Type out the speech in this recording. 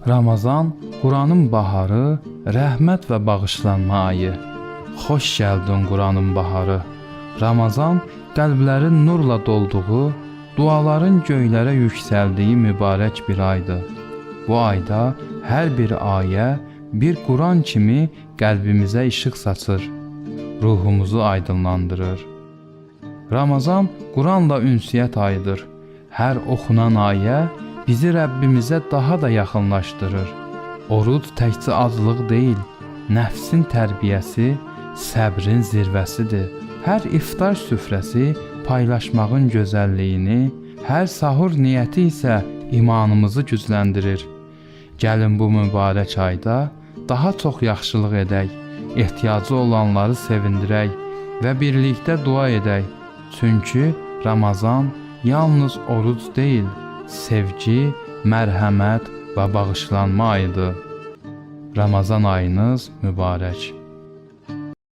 Ramazan, Quranın baharı, rəhmət və bağışlanma ayı. Xoş gəldin Quranın baharı. Ramazan, qəlblərin nurla dolduğu, duaların göylərə yüksəldiyi mübarək bir aydır. Bu ayda hər bir ayə bir Quran kimi qəlbimizə işıq saçır, ruhumuzu aydınlandırır. Ramazan, Quranla ünsiyyət ayıdır. Hər oxunan ayə bizi Rəbbimizə daha da yaxınlaşdırır. Oruc təkcə aclıq deyil, nəfsin tərbiyəsi, səbrin zirvəsidir. Hər iftar süfrəsi paylaşmağın gözəlliyini, hər sahur niyyəti isə imanımızı gücləndirir. Gəlin bu mübarək ayda daha çox yaxşılıq edək, ehtiyacı olanları sevindirək və birlikdə dua edək. Çünki Ramazan yalnız oruc deyil, sevgi, mərhəmət və bağışlanma ayıdır. Ramazan ayınız mübarək.